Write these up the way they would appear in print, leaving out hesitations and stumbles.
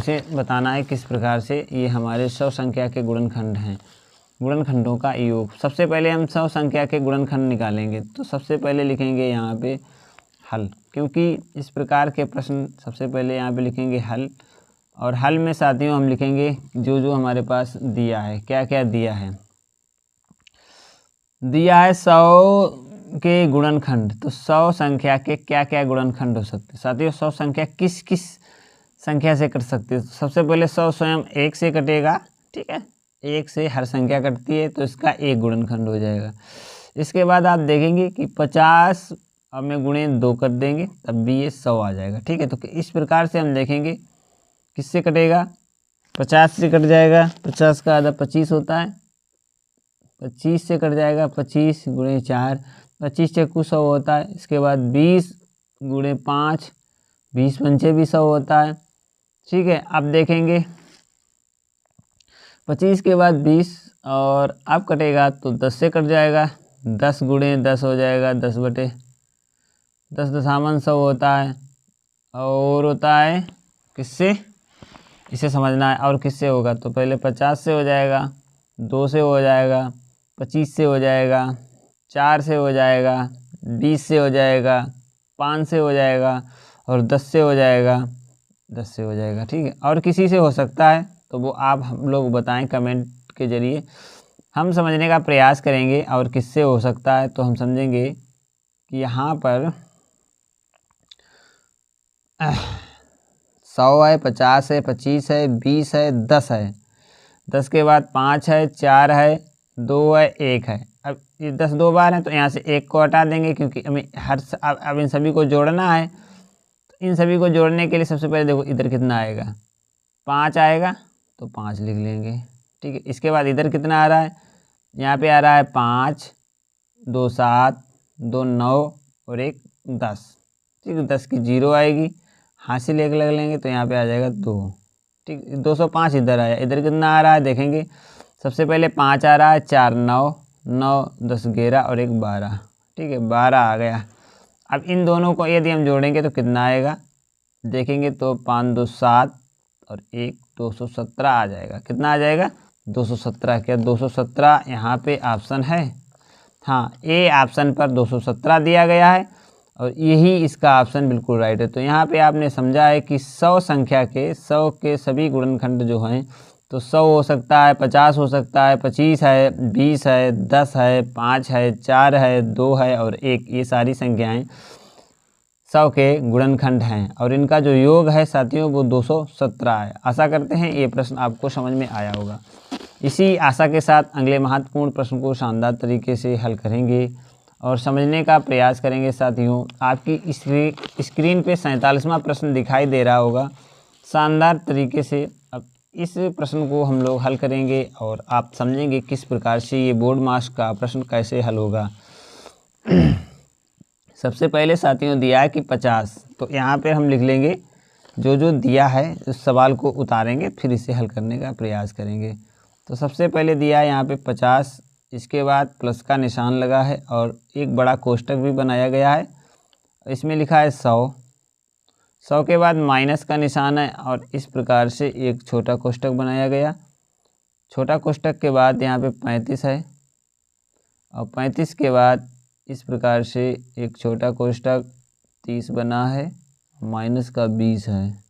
इसे बताना है किस प्रकार से ये हमारे 100 संख्या के गुणनखंड हैं, गुणनखंडों का योग। सबसे पहले हम 100 संख्या के गुणनखंड निकालेंगे, तो सबसे पहले लिखेंगे यहाँ पे हल, क्योंकि इस प्रकार के प्रश्न सबसे पहले यहाँ पे लिखेंगे हल। और हल में साथियों हम लिखेंगे जो जो हमारे पास दिया है, क्या क्या दिया है। दिया है 100 के गुणनखंड, तो 100 संख्या के क्या क्या गुणनखंड हो सकते हैं साथियों। 100 संख्या किस किस संख्या से कट सकती है। सबसे पहले 100 स्वयं 1 से कटेगा, ठीक है, 1 से हर संख्या कटती है तो इसका 1 गुणनखंड हो जाएगा। इसके बाद आप देखेंगे कि 50 अब में गुणे 2 कर देंगे तब भी ये 100 आ जाएगा, ठीक है। तो इस प्रकार से हम देखेंगे किससे कटेगा, 50 से कट जाएगा, 50 का आधा 25 होता है, 25 से कट जाएगा, 25 गुणे 4, 25 चक्कू 100 होता है। इसके बाद 20 गुणे 5, 20 पंचे भी 100 होता है, ठीक है। अब देखेंगे 25 के बाद 20 और अब कटेगा तो 10 से कट जाएगा, 10 गुणे 10 हो जाएगा, 10 बटे 10 दशामन 100 होता है। और होता है किससे, इसे समझना है। और किससे होगा, तो पहले 50 से हो जाएगा, 2 से हो जाएगा, 25 से हो जाएगा, 4 से हो जाएगा, 20 से हो जाएगा, 5 से हो जाएगा और 10 से हो जाएगा, 10 से हो जाएगा, ठीक है। और किसी से हो सकता है तो वो आप हम लोग बताएं कमेंट के ज़रिए, हम समझने का प्रयास करेंगे। और किससे हो सकता है तो हम समझेंगे कि यहाँ पर 100 है, 50 है, 25 है, 20 है, 10 है, 10 के बाद 5 है, 4 है, 2 है, 1 है। अब ये 10 2 बार है तो यहाँ से 1 को हटा देंगे, क्योंकि हमें अब इन सभी को जोड़ना है। तो इन सभी को जोड़ने के लिए सबसे पहले देखो इधर कितना आएगा, 5 आएगा तो 5 लिख लेंगे, ठीक है। इसके बाद इधर कितना आ रहा है, यहाँ पे आ रहा है 5, 2 7, 2 9 और 1 10, ठीक है। 10 की 0 आएगी, हासिल 1 लग लेंगे तो यहाँ पे आ जाएगा 2, ठीक। 205 इधर आया, इधर कितना आ रहा है देखेंगे। सबसे पहले 5 आ रहा है, 4 9, 9 10 11 और 1 12, ठीक है, 12 आ गया। अब इन दोनों को यदि हम जोड़ेंगे तो कितना आएगा देखेंगे, तो 5 2 7 और 1 217 आ जाएगा। कितना आ जाएगा, 217। क्या 217 यहाँ पे ऑप्शन है, हाँ, ए ऑप्शन पर 217 दिया गया है और यही इसका ऑप्शन बिल्कुल राइट है। तो यहाँ पे आपने समझा है कि 100 संख्या के 100 के सभी गुणनखंड जो हैं, तो 100 हो सकता है, 50 हो सकता है, 25 है, 20 है, 10 है, 5 है, 4 है, 2 है और 1, ये सारी संख्याएं 100 के गुणनखंड हैं और इनका जो योग है साथियों वो 217 है। आशा करते हैं ये प्रश्न आपको समझ में आया होगा। इसी आशा के साथ अगले महत्वपूर्ण प्रश्न को शानदार तरीके से हल करेंगे और समझने का प्रयास करेंगे। साथियों आपकी स्क्रीन पे 47वां प्रश्न दिखाई दे रहा होगा। शानदार तरीके से अब इस प्रश्न को हम लोग हल करेंगे और आप समझेंगे किस प्रकार से ये बोर्ड मास का प्रश्न कैसे हल होगा। सबसे पहले साथियों दिया है कि 50, तो यहाँ पे हम लिख लेंगे जो जो दिया है उस सवाल को उतारेंगे, फिर इसे हल करने का प्रयास करेंगे। तो सबसे पहले दिया है यहाँ पे 50, इसके बाद प्लस का निशान लगा है और एक बड़ा कोष्टक भी बनाया गया है। इसमें लिखा है 100, 100 के बाद माइनस का निशान है और इस प्रकार से एक छोटा कोष्टक बनाया गया। छोटा कोष्टक के बाद यहाँ पे 35 है और 35 के बाद इस प्रकार से एक छोटा कोष्टक 30 बना है, माइनस का 20 है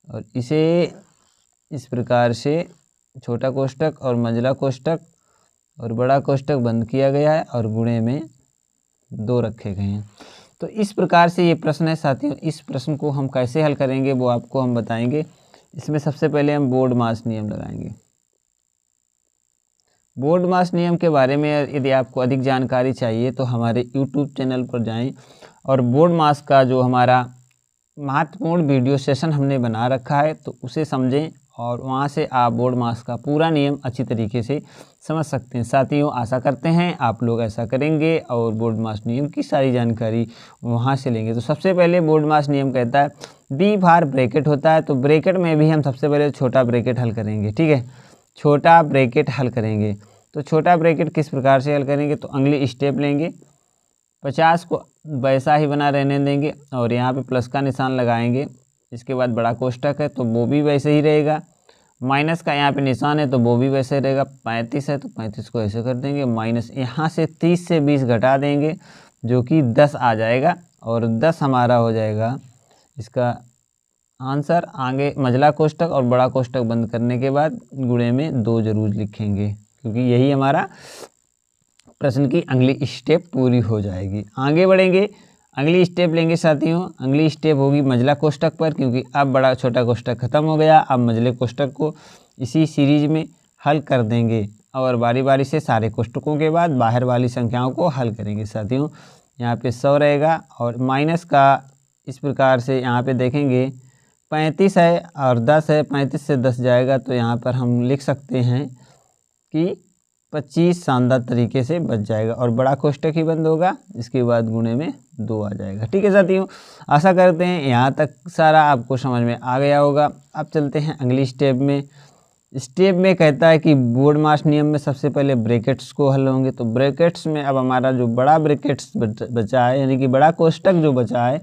और इसे इस प्रकार से छोटा कोष्टक और मंझला कोष्टक और बड़ा कोष्टक बंद किया गया है और गुणे में 2 रखे गए हैं। तो इस प्रकार से ये प्रश्न है साथियों। इस प्रश्न को हम कैसे हल करेंगे वो आपको हम बताएंगे। इसमें सबसे पहले हम बोर्ड मास नियम लगाएंगे। बोर्ड मास नियम के बारे में यदि आपको अधिक जानकारी चाहिए तो हमारे YouTube चैनल पर जाएं और बोर्ड मास का जो हमारा महत्वपूर्ण वीडियो सेशन हमने बना रखा है तो उसे समझें और वहां से आप बोर्ड मास का पूरा नियम अच्छी तरीके से समझ सकते हैं। साथियों आशा करते हैं आप लोग ऐसा करेंगे और बोर्ड मास नियम की सारी जानकारी वहां से लेंगे। तो सबसे पहले बोर्ड मास नियम कहता है बी बार ब्रैकेट होता है, तो ब्रैकेट में भी हम सबसे पहले छोटा ब्रैकेट हल करेंगे, ठीक है, छोटा ब्रैकेट हल करेंगे। तो छोटा ब्रैकेट किस प्रकार से हल करेंगे, तो अगली स्टेप लेंगे, 50 को वैसा ही बना रहने देंगे और यहाँ पे प्लस का निशान लगाएंगे इसके बाद बड़ा कोष्टक है तो वो भी वैसे ही रहेगा। माइनस का यहाँ पे निशान है तो वो भी वैसे रहेगा। 35 है तो 35 को ऐसे कर देंगे, माइनस यहाँ से 30 से 20 घटा देंगे जो कि 10 आ जाएगा, और 10 हमारा हो जाएगा इसका आंसर। आगे मझला कोष्टक और बड़ा कोष्टक बंद करने के बाद गुणे में 2 जरूर लिखेंगे, क्योंकि यही हमारा प्रश्न की अगली स्टेप पूरी हो जाएगी। आगे बढ़ेंगे, अगली स्टेप लेंगे साथियों। अगली स्टेप होगी मझला कोष्टक पर, क्योंकि अब बड़ा छोटा कोष्टक खत्म हो गया। अब मझले कोष्टक को इसी सीरीज में हल कर देंगे और बारी बारी से सारे कोष्टकों के बाद बाहर वाली संख्याओं को हल करेंगे साथियों। यहाँ पे 100 रहेगा और माइनस का इस प्रकार से यहाँ पे देखेंगे 35 है और 10 है, 35 से 10 जाएगा तो यहाँ पर हम लिख सकते हैं कि 25 शानदार तरीके से बच जाएगा और बड़ा कोष्टक ही बंद होगा। इसके बाद गुणे में 2 आ जाएगा। ठीक है साथियों, आशा करते हैं यहाँ तक सारा आपको समझ में आ गया होगा। अब चलते हैं अगली स्टेप में। स्टेप में कहता है कि बोर्ड मास नियम में सबसे पहले ब्रैकेट्स को हल होंगे। तो ब्रैकेट्स में अब हमारा जो बड़ा ब्रैकेट्स बचा है, यानी कि बड़ा कोष्टक जो बचा है,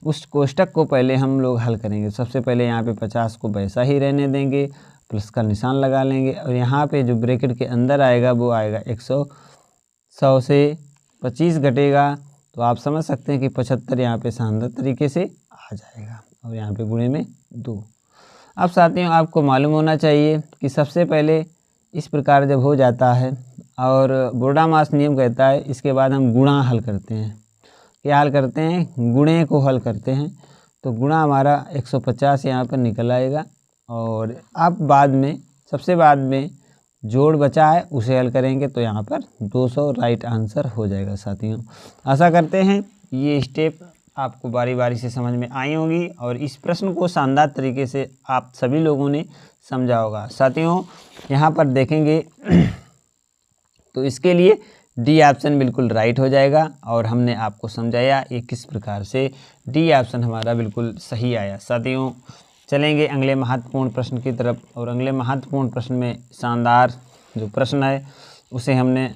उस कोष्टक को पहले हम लोग हल करेंगे। सबसे पहले यहाँ पे 50 को वैसा ही रहने देंगे, प्लस का निशान लगा लेंगे और यहाँ पे जो ब्रैकेट के अंदर आएगा वो आएगा 100 से 25 घटेगा तो आप समझ सकते हैं कि 75 यहाँ पे शानदार तरीके से आ जाएगा और यहाँ पे गुणे में 2। अब साथियों आपको मालूम होना चाहिए कि सबसे पहले इस प्रकार जब हो जाता है और बोर्डामास नियम कहता है, इसके बाद हम गुणा हल करते हैं। क्या हल करते हैं? गुणे को हल करते हैं। तो गुणा हमारा 150 यहाँ पर निकल आएगा और अब बाद में सबसे बाद में जोड़ बचा है उसे हल करेंगे तो यहाँ पर 200 राइट आंसर हो जाएगा साथियों। आशा करते हैं ये स्टेप आपको बारी बारी से समझ में आई होगी और इस प्रश्न को शानदार तरीके से आप सभी लोगों ने समझा होगा। साथियों यहाँ पर देखेंगे तो इसके लिए डी ऑप्शन बिल्कुल राइट हो जाएगा और हमने आपको समझाया ये किस प्रकार से डी ऑप्शन हमारा बिल्कुल सही आया। साथियों चलेंगे अगले महत्वपूर्ण प्रश्न की तरफ और अगले महत्वपूर्ण प्रश्न में शानदार जो प्रश्न है उसे हमने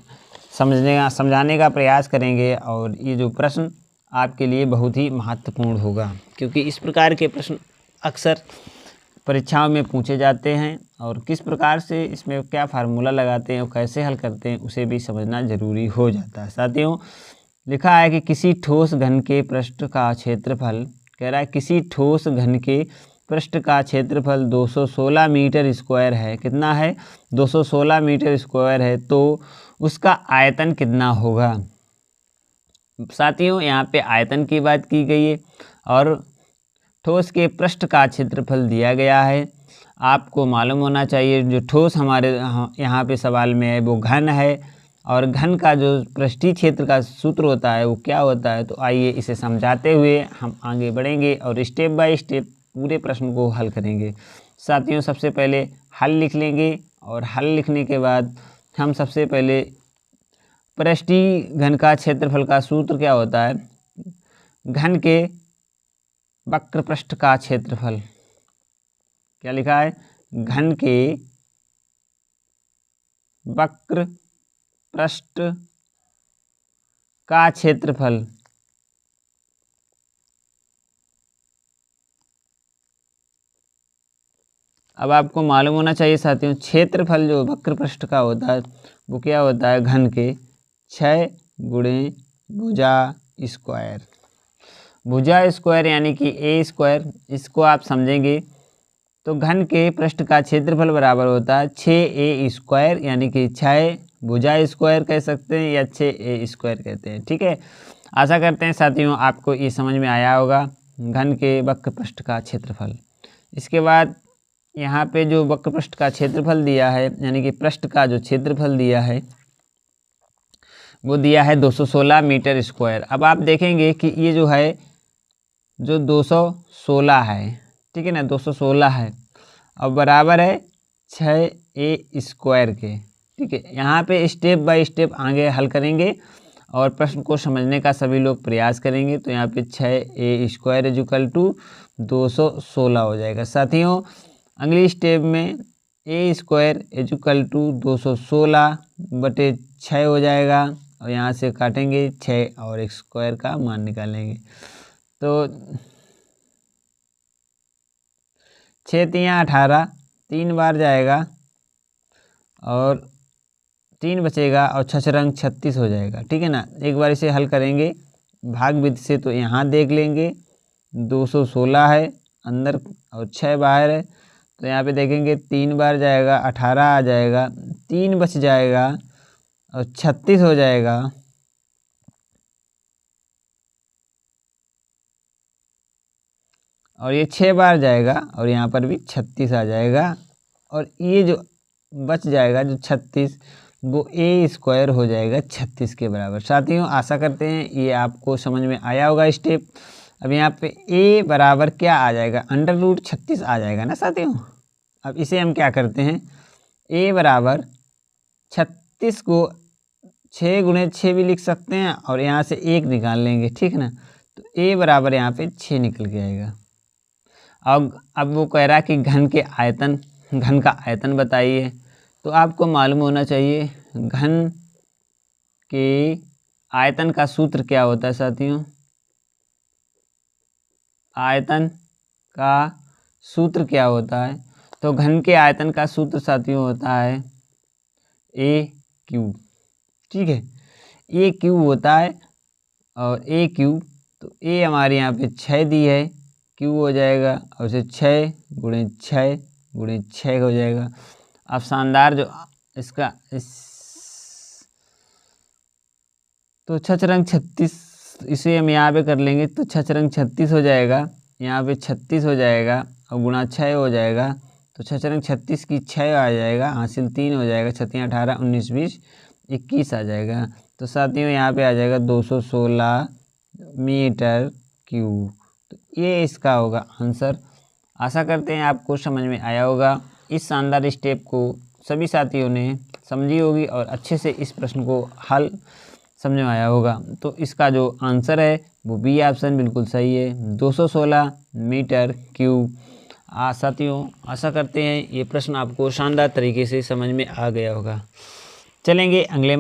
समझाने का प्रयास करेंगे और ये जो प्रश्न आपके लिए बहुत ही महत्वपूर्ण होगा, क्योंकि इस प्रकार के प्रश्न अक्सर परीक्षाओं में पूछे जाते हैं और किस प्रकार से इसमें क्या फार्मूला लगाते हैं और कैसे हल करते हैं उसे भी समझना ज़रूरी हो जाता है। साथियों लिखा है कि किसी ठोस घन के पृष्ठ का क्षेत्रफल, कह रहा है किसी ठोस घन के पृष्ठ का क्षेत्रफल 216 मीटर स्क्वायर है। कितना है? 216 मीटर स्क्वायर है। तो उसका आयतन कितना होगा? साथियों यहाँ पे आयतन की बात की गई है और ठोस के पृष्ठ का क्षेत्रफल दिया गया है। आपको मालूम होना चाहिए जो ठोस हमारे यहाँ पे सवाल में है वो घन है और घन का जो पृष्ठीय क्षेत्र का सूत्र होता है वो क्या होता है। तो आइए इसे समझाते हुए हम आगे बढ़ेंगे और स्टेप बाय स्टेप पूरे प्रश्न को हल करेंगे। साथियों सबसे पहले हल लिख लेंगे और हल लिखने के बाद हम सबसे पहले पृष्ठीय घन का क्षेत्रफल का सूत्र क्या होता है, घन के वक्र पृष्ठ का क्षेत्रफल, क्या लिखा है? घन के वक्र पृष्ठ का क्षेत्रफल। अब आपको मालूम होना चाहिए साथियों क्षेत्रफल जो वक्र पृष्ठ का होता है वो क्या होता है? घन के 6 गुणे भुजा स्क्वायर। भुजा स्क्वायर यानी कि ए स्क्वायर, इसको आप समझेंगे तो घन के पृष्ठ का क्षेत्रफल बराबर होता है 6a स्क्वायर, यानी कि 6 भुजा स्क्वायर कह सकते हैं या 6a स्क्वायर कहते हैं। ठीक है, आशा करते हैं साथियों आपको ये समझ में आया होगा घन के वक्र पृष्ठ का क्षेत्रफल। इसके बाद यहाँ पे जो वक्र पृष्ठ का क्षेत्रफल दिया है, यानी कि पृष्ठ का जो क्षेत्रफल दिया है वो दिया है 216 मीटर स्क्वायर। अब आप देखेंगे कि ये जो है जो 216 है, ठीक है ना, 216 है और बराबर है 6a स्क्वायर के। ठीक है, यहाँ पे स्टेप बाय स्टेप आगे हल करेंगे और प्रश्न को समझने का सभी लोग प्रयास करेंगे। तो यहाँ पे 6a स्क्वायर इक्वल टू 216 हो जाएगा। साथियों अगली स्टेप में a स्क्वायर इक्वल टू 216/6 हो जाएगा और यहाँ से काटेंगे 6 और एक स्क्वायर का मान निकालेंगे। तो 6 तियाँ 18, 3 बार जाएगा और 3 बचेगा और 6 रंग 36 हो जाएगा। ठीक है ना। एक बार इसे हल करेंगे भाग विधि से, तो यहाँ देख लेंगे 216 है अंदर और 6 बाहर है, तो यहाँ पे देखेंगे 3 बार जाएगा 18 आ जाएगा, 3 बच जाएगा और 36 हो जाएगा। और ये 6 बार जाएगा और यहाँ पर भी 36 आ जाएगा, और ये जो बच जाएगा जो 36 वो ए स्क्वायर हो जाएगा 36 के बराबर। साथियों आशा करते हैं ये आपको समझ में आया होगा स्टेप। अब यहाँ पे ए बराबर क्या आ जाएगा, √36 आ जाएगा ना साथियों। अब इसे हम क्या करते हैं, ए बराबर 36 को 6 × 6 भी लिख सकते हैं और यहाँ से 1 निकाल लेंगे। ठीक है ना। तो ए बराबर यहाँ पे 6 निकल के आएगा। अब वो कह रहा है कि घन का आयतन बताइए। तो आपको मालूम होना चाहिए घन के आयतन का सूत्र क्या होता है साथियों। आयतन का सूत्र क्या होता है, तो घन के आयतन का सूत्र साथियों होता है ए क्यूब। ठीक है, ए क्यूब होता है, और ए क्यूब, तो ए हमारे यहाँ पे 6 दी है, क्यूब हो जाएगा और उसे 6 × 6 × 6 हो जाएगा। अब शानदार जो इसका तो 6 रंग 36, इसे हम यहाँ पे कर लेंगे तो 6 रंग 36 हो जाएगा, यहाँ पे 36 हो जाएगा और गुणा 6 हो जाएगा, तो 6 रंग 36 की 6 आ जाएगा, हासिल 3 हो जाएगा, 6 × 18 19 20 21 आ जाएगा। तो साथियों यहाँ पे आ जाएगा 216 मीटर क्यूब। तो ये इसका होगा आंसर। आशा करते हैं आपको समझ में आया होगा। इस शानदार स्टेप को सभी साथियों ने समझी होगी और अच्छे से इस प्रश्न को हल समझ में आया होगा। तो इसका जो आंसर है वो बी ऑप्शन बिल्कुल सही है, 216 मीटर क्यूब। साथियों आशा करते हैं ये प्रश्न आपको शानदार तरीके से समझ में आ गया होगा। चलेंगे अगले